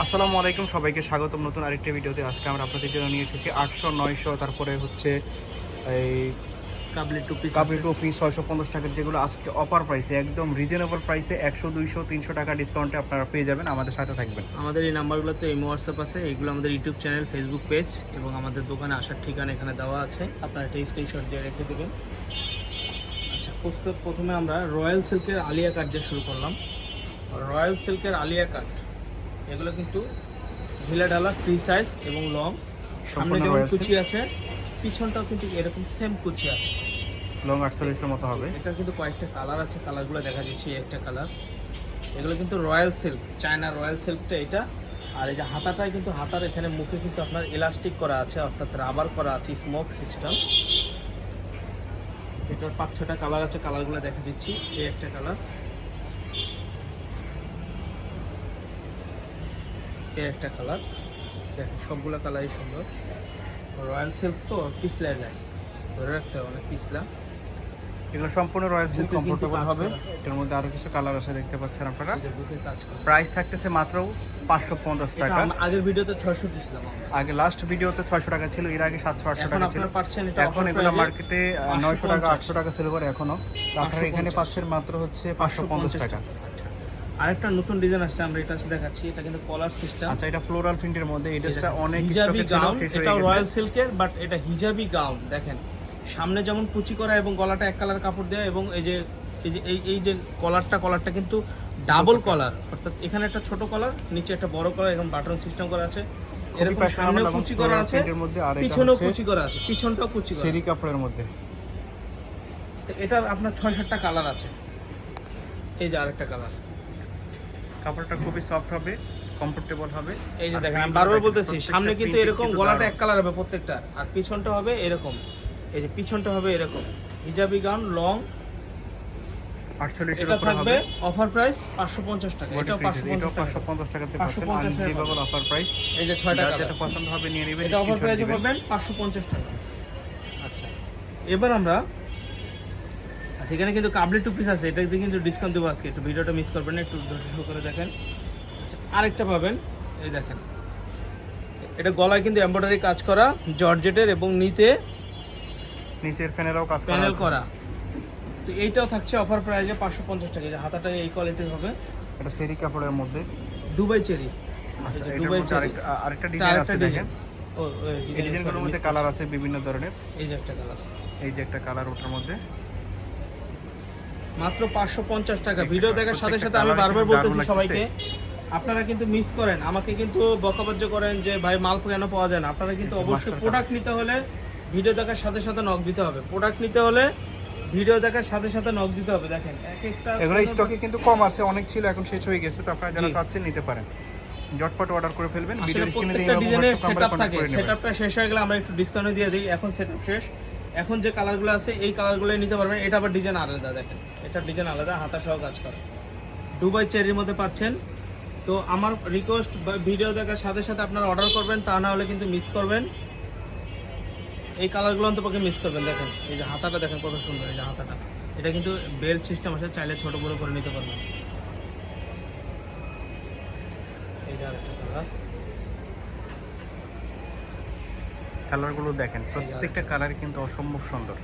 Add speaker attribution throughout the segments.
Speaker 1: আসসালামু আলাইকুম, সবাইকে স্বাগতম নতুন আরেকটি ভিডিওতে। আজকে আমরা আপনাদের জন্য নিয়ে এসেছি 800, 900, তারপরে হচ্ছে এই
Speaker 2: কাবলি টু পিস
Speaker 1: কাবলি টুপি 650 টাকার, যেগুলো আজকে অফার প্রাইসে, একদম রিজনেবল প্রাইসে 100, 200, 300 টাকা ডিসকাউন্টে আপনারা পেয়ে যাবেন। আমাদের সাথে থাকবেন।
Speaker 2: আমাদের এই নাম্বারগুলোতে এই হোয়াটসঅ্যাপ আছে, এগুলো আমাদের ইউটিউব চ্যানেল, ফেসবুক পেজ এবং আমাদের দোকানে আসার ঠিকানা এখানে দেওয়া আছে। আপনারা একটা স্ক্রিনশট দিয়ে রেখে দেবেন। আচ্ছা, প্রথমে আমরা রয়্যাল সিল্কের আলিয়া কাট দিয়ে শুরু করলাম। রয়্যাল সিল্কের আলিয়া কাট এগুলো কিন্তু ঢিলা ঢালা, ফ্রি সাইজ এবং লং। সামনে যেমন কুচি আছে, পিছনটাও কিন্তু এরকম সেম কুচি আছে।
Speaker 1: লং 48 এর মতো হবে।
Speaker 2: এটা কিন্তু কয়েকটা কালার আছে, কালারগুলো দেখা যাচ্ছে। একটা কালার, এগুলো কিন্তু রয়্যাল সিল্ক, চায়না রয়্যাল সিল্কটা এটা। আর এই যে হাতাটায় কিন্তু হাতার এখানে মুখে কিন্তু আপনার ইলাস্টিক করা আছে, অর্থাৎ রাবার করা আছে, স্মোক সিস্টেম। এটার 5-6টা কালার আছে, কালারগুলো দেখা দিচ্ছি। এই একটা কালার, এই একটা কালার, দেখেন সবগুলো কালারই সুন্দর। রয়্যাল সিল্ক তো পিছলা যায়, ধরে রাখতে হবে, অনেক পিছলা।
Speaker 1: এগুলো সম্পূর্ণ রয়্যাল সিল্ক, কমফোর্টেবল হবে। এটার মধ্যে আরো কিছু কালার আছে, দেখতে পাচ্ছেন আপনারা। প্রাইস থাকতেছে মাত্র 550 টাকা।
Speaker 2: আগের ভিডিওতে 600 দিয়েছিলাম,
Speaker 1: আগে লাস্ট ভিডিওতে 600 টাকা ছিল, এর আগে 700, 800 টাকা ছিল। এখন এগুলো মার্কেটে 900 টাকা, 800 টাকা সেল করে এখনো। আপনারা এখানে পাচ্ছেন মাত্র হচ্ছে 550 টাকা।
Speaker 2: আরেকটা নতুন ডিজাইন আসছে, আমরা এটা দেখাচ্ছি। এটা কিন্তু কলার সিস্টেম।
Speaker 1: আচ্ছা, এটা ফ্লোরাল প্রিন্টের মধ্যে, এই ড্রেসটা অনেক
Speaker 2: হিজাবি
Speaker 1: স্টকে ছিল,
Speaker 2: গাউন।
Speaker 1: শেষ হয়ে
Speaker 2: এটা
Speaker 1: গেছে।
Speaker 2: রয়্যাল সিল্কের, বাট এটা হিজাবি গাউন। দেখেন সামনে যেমন কুচি করা এবং গলাটা এক কালার কাপড় দেওয়া, এবং এই যে এই যে কলারটা কিন্তু ডাবল কলার, অর্থাৎ এখানে একটা ছোট কলার, নিচে একটা বড় কলার, এবং বাটন সিস্টেম করা আছে। এরকম সামনে কুচি করা আছে, পিছনেও কুচি করা আছে, পিছনটাও কুচি করা,
Speaker 1: সেরি কাপড়ের মধ্যে।
Speaker 2: তো এটার আপনার 6-7টা কালার আছে। এই যে আরেকটা কালার,
Speaker 1: কাপড়টা খুবই সফট হবে, কমফোর্টেবল হবে।
Speaker 2: এই যে দেখেন, আমি বারবার বলতেছি, সামনে কিন্তু এরকম গলাটা এক কালার হবে প্রত্যেকটা, আর পিছনটা হবে এরকম। এই যে পিছনটা হবে এরকম। হিজাবি গাউন লং,
Speaker 1: 48 এর
Speaker 2: এটা
Speaker 1: উপরে
Speaker 2: থাকবে
Speaker 1: হবে।
Speaker 2: অফার প্রাইস 550 টাকা। এটাও 550
Speaker 1: টাকাতে পাচ্ছেন, আনবিলিভেবল অফার প্রাইস।
Speaker 2: এই যে 6টা
Speaker 1: যেটা
Speaker 2: কালার,
Speaker 1: পছন্দ হবে নিয়ে নেবেন,
Speaker 2: এটা অফার
Speaker 1: স্ক্রিনশট
Speaker 2: প্রাইসে
Speaker 1: দিবেন।
Speaker 2: পাবেন 550 টাকা। আচ্ছা, এবার আমরা সেখানে কিন্তু কাবলি টু পিস আছে, এটা কিন্তু ডিসকাউন্ট দেবো আজকে। একটু ভিডিওটা মিস করবেন না, একটু ধৈর্য করে দেখেন। আচ্ছা, আরেকটা পাবেন, এই দেখেন, এটা গলায় কিন্তু এমব্রয়ডারি কাজ করা, জর্জেটের, এবং
Speaker 1: নিচের ফ্যানেরও কাজ করা
Speaker 2: প্যানেল
Speaker 1: আছে।
Speaker 2: করা। তো এইটাও থাকছে অফার প্রাইসে 550 টাকা। যে হাতাটা এই কোয়ালিটির হবে,
Speaker 1: এটা সেরি কাপড়ের মধ্যে।
Speaker 2: Dubai cherry.
Speaker 1: আচ্ছা,
Speaker 2: এটা
Speaker 1: এটার
Speaker 2: দুবাই
Speaker 1: মধ্যে
Speaker 2: চেরি,
Speaker 1: আরেকটা ডিজাইন আছে, দেখেন।
Speaker 2: ও
Speaker 1: এই ডিজাইনগুলোর মধ্যে কালার আছে বিভিন্ন ধরনের।
Speaker 2: এই যে একটা কালার,
Speaker 1: এই যে একটা কালার, ওটার মধ্যে
Speaker 2: মাত্র 550 টাকা। ভিডিও দেখার সাথে সাথে আমি বারবার বলতেছি সবাইকে, আপনারা কিন্তু মিস করেন, আমাকে কিন্তু বকাবাজ্য করেন যে ভাই মাল কেন পাওয়া যায় না। আপনারা কিন্তু অবশ্যই প্রোডাক্ট নিতে হলে ভিডিও দেখার সাথে সাথে নক দিতে হবে। প্রোডাক্ট নিতে হলে ভিডিও দেখার সাথে সাথে নক দিতে হবে। দেখেন এক একটা
Speaker 1: এগুলো স্টকে কিন্তু কম আছে, অনেক ছিল, এখন শেষ হয়ে গেছে। তো আপনারা যারা চাচ্ছেন নিতে পারেন, ঝটপট অর্ডার করে ফেলবেন। ভিডিও স্ক্রিনে দিয়ে
Speaker 2: প্রত্যেকটা ডিজাইনের
Speaker 1: হোয়াটসঅ্যাপ
Speaker 2: সেটআপ
Speaker 1: নাম্বারে
Speaker 2: থাকে,
Speaker 1: কন্টাক্ট করে নেবেন।
Speaker 2: সেটআপটা শেষ হয়ে গেলে আমরা একটু ডিসকাউন্ট দিয়ে দিই। এখন সেটআপ শেষ, এখন যে কালারগুলো আছে এই কালারগুলোই নিতে পারবেন। এটা আবার ডিজাইন আলাদা, দেখেন এটা ডিজাইন আলাদা, হাতা সহ কাজ করা, দুবাই চেরির মধ্যে পাচ্ছেন। তো আমার রিকোয়েস্ট, ভিডিও দেখার সাথে সাথে আপনারা অর্ডার করবেন, তা না হলে কিন্তু মিস করবেন। এই কালারগুলো অন্তপক্ষে মিস করবেন। দেখেন এই যে হাতাটা দেখেন কত সুন্দর, এই যে হাতাটা, এটা কিন্তু বেল্ট সিস্টেম আছে, চাইলে ছোট বড় করে নিতে পারবেন। এই যে আরেকটা কালার,
Speaker 1: কালারগুলো দেখেন, প্রত্যেকটা কালার কিন্তু অসম্ভব সুন্দর।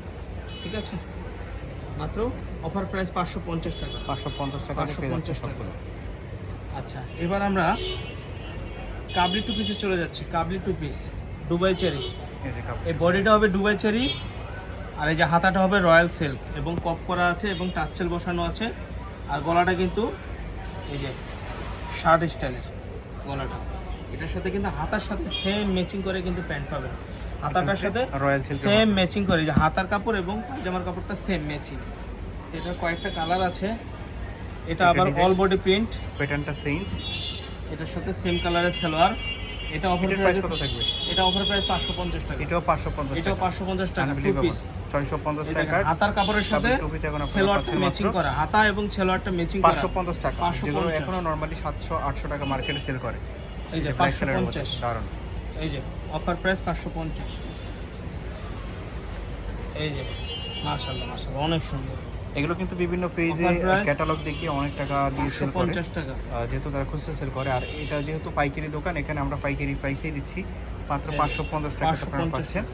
Speaker 2: ঠিক আছে, মাত্র অফার প্রাইস 550 টাকা।
Speaker 1: 550 টাকা পেয়ে যাচ্ছে
Speaker 2: 550 টাকা।
Speaker 1: সবগুলো।
Speaker 2: আচ্ছা, এবার আমরা কাবলি টু পিসে চলে যাচ্ছি। কাবলি টু পিস দুবাই চেরি,
Speaker 1: এই যে কাপড়,
Speaker 2: এই বডিটা হবে দুবাই চেরি, আর এই যে হাতাটা হবে রয়্যাল সিল্ক, এবং কপ করা আছে, এবং টাচেল বসানো আছে। আর গলাটা কিন্তু এই যে শার্ট স্টাইলের গলাটা, এটার সাথে কিন্তু হাতার সাথে সেম ম্যাচিং করে কিন্তু প্যান্ট পাবেন। হাতাটার সাথে
Speaker 1: রয়্যাল সিল্ক
Speaker 2: সেম ম্যাচিং করে, যে হাতার কাপড় এবং পায়জামার কাপড়টা সেম ম্যাচিং। এটা কয়েকটা কালার আছে। এটা আবার অল বডি প্রিন্ট,
Speaker 1: প্যাটার্নটা চেঞ্জ।
Speaker 2: এটার সাথে সেম কালারের সালোয়ার। এটা অফার
Speaker 1: প্রাইস
Speaker 2: প্রাইস
Speaker 1: কত থাকবে?
Speaker 2: এটা অফার প্রাইস 550 টাকা।
Speaker 1: এটাও 550
Speaker 2: এটাও
Speaker 1: টাকা।
Speaker 2: 550 টাকা টু পিস,
Speaker 1: 650 টাকা।
Speaker 2: হাতার কাপড়ের সাথে সেলোয়ারটা ম্যাচিং করা, হাতা এবং সেলোয়ারটা ম্যাচিং করা
Speaker 1: 550 টাকা, যেগুলো এখনো নরমালি 700, 800 টাকা মার্কেটে সেল করে।
Speaker 2: এই যে 550,
Speaker 1: দারুন।
Speaker 2: এই যে অফার প্রাইস 550। এই যে মাশাআল্লাহ মাশাআল্লাহ, অনেক সুন্দর।
Speaker 1: এগুলো কিন্তু বিভিন্ন পেজে
Speaker 2: Offer price
Speaker 1: ক্যাটালগ দেখিয়ে অনেক টাকা দিয়ে সেল করে,
Speaker 2: 50 টাকা।
Speaker 1: যেহেতু তারা খুচরা সেল করে। আর এটা যেহেতু পাইকারি দোকান, এখানে আমরা পাইকারি প্রাইসেই দিচ্ছি, মাত্র 550 টাকা আপনারা
Speaker 2: 550
Speaker 1: পাচ্ছেন।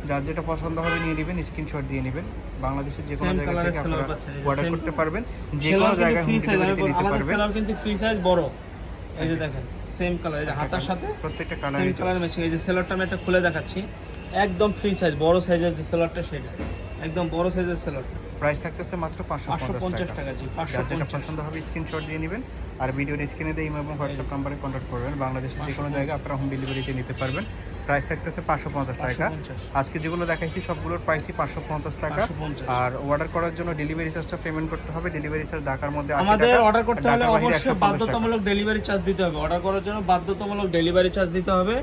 Speaker 1: যার যেটা পছন্দ হবে নিয়ে নেবেন, স্ক্রিনশট দিয়ে নেবেন। বাংলাদেশের যে কোনো
Speaker 2: Same
Speaker 1: জায়গা
Speaker 2: colour
Speaker 1: থেকে
Speaker 2: এর seller
Speaker 1: আপনারা
Speaker 2: পাচ্ছেন, এই যে
Speaker 1: অর্ডার
Speaker 2: same
Speaker 1: করতে পারবেন, যে
Speaker 2: সেলার
Speaker 1: কোনো
Speaker 2: কিন্তু
Speaker 1: জায়গায়
Speaker 2: ফ্রি
Speaker 1: হোম
Speaker 2: সাইজ,
Speaker 1: ডেলিভারিতে নিতে
Speaker 2: আমাদের
Speaker 1: পারবেন।
Speaker 2: সেলার কিন্তু ফ্রি সাইজ বড়। এই যে দেখেন সেম কালার, এই যে হাতার সাথে
Speaker 1: প্রত্যেকটা
Speaker 2: সেম
Speaker 1: কালারই
Speaker 2: কালার ম্যাচিং। এই যে সেলারটা আমি একটা খুলে দেখাচ্ছি, একদম ফ্রি সাইজ, বড় সাইজের যে সেলারটা সেটা একদম বড় সাইজের সেলারটা।
Speaker 1: প্রাইস থাকতেছে মাত্র 550
Speaker 2: 550
Speaker 1: টাকা।
Speaker 2: টাকা জি,
Speaker 1: যার যেটা
Speaker 2: 550।
Speaker 1: পছন্দ হবে স্ক্রিনশট দিয়ে নেবেন, আর ভিডিওর স্ক্রিনে দিয়ে ইমো এবং হোয়াটসঅ্যাপ নাম্বারে কন্ট্যাক্ট করবেন। বাংলাদেশের যে কোনো জায়গায় আপনারা হোম ডেলিভারিতে নিতে পারবেন। প্রাইস থাকতেছে 550 টাকা।
Speaker 2: 550।
Speaker 1: আজকে যেগুলো দেখাচ্ছি সবগুলোর প্রাইসই 550 টাকা।
Speaker 2: 550।
Speaker 1: আর অর্ডার করার জন্য ডেলিভারি চার্জটা পেমেন্ট করতে হবে। ডেলিভারি চার্জ ঢাকার মধ্যে 80
Speaker 2: আমাদের
Speaker 1: টাকা,
Speaker 2: অর্ডার করতে হলে
Speaker 1: ঢাকার বাইরে
Speaker 2: অবশ্যই
Speaker 1: 150 টাকা।
Speaker 2: বাধ্যতামূলক ডেলিভারি চার্জ দিতে হবে। অর্ডার করার জন্য বাধ্যতামূলক ডেলিভারি চার্জ দিতে হবে,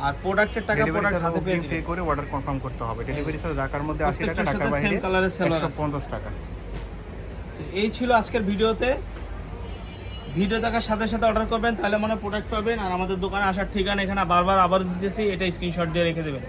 Speaker 2: আর প্রোডাক্টের টাকা
Speaker 1: ডেলিভারি
Speaker 2: প্রোডাক্ট
Speaker 1: চার্জ
Speaker 2: হাতে পেয়ে
Speaker 1: পে
Speaker 2: দিবেন।
Speaker 1: করে অর্ডার কনফার্ম করতে হবে। ডেলিভারি চার্জ ঢাকার মধ্যে 80 টাকা,
Speaker 2: প্রত্যেকটার
Speaker 1: ঢাকার
Speaker 2: সাথে
Speaker 1: বাইরে
Speaker 2: same colour-এর seller আছে।
Speaker 1: 150 টাকা।
Speaker 2: এই ছিল আজকের ভিডিওতে। ভিডিও দেখার সাথে সাথে অর্ডার করবেন, তাহলে মনে প্রোডাক্ট পাবেন। আর আমাদের দোকানে আসার ঠিকানা এখানে বারবার আবার দিতেছি, এটা স্ক্রিনশট দিয়ে রেখে দেবেন।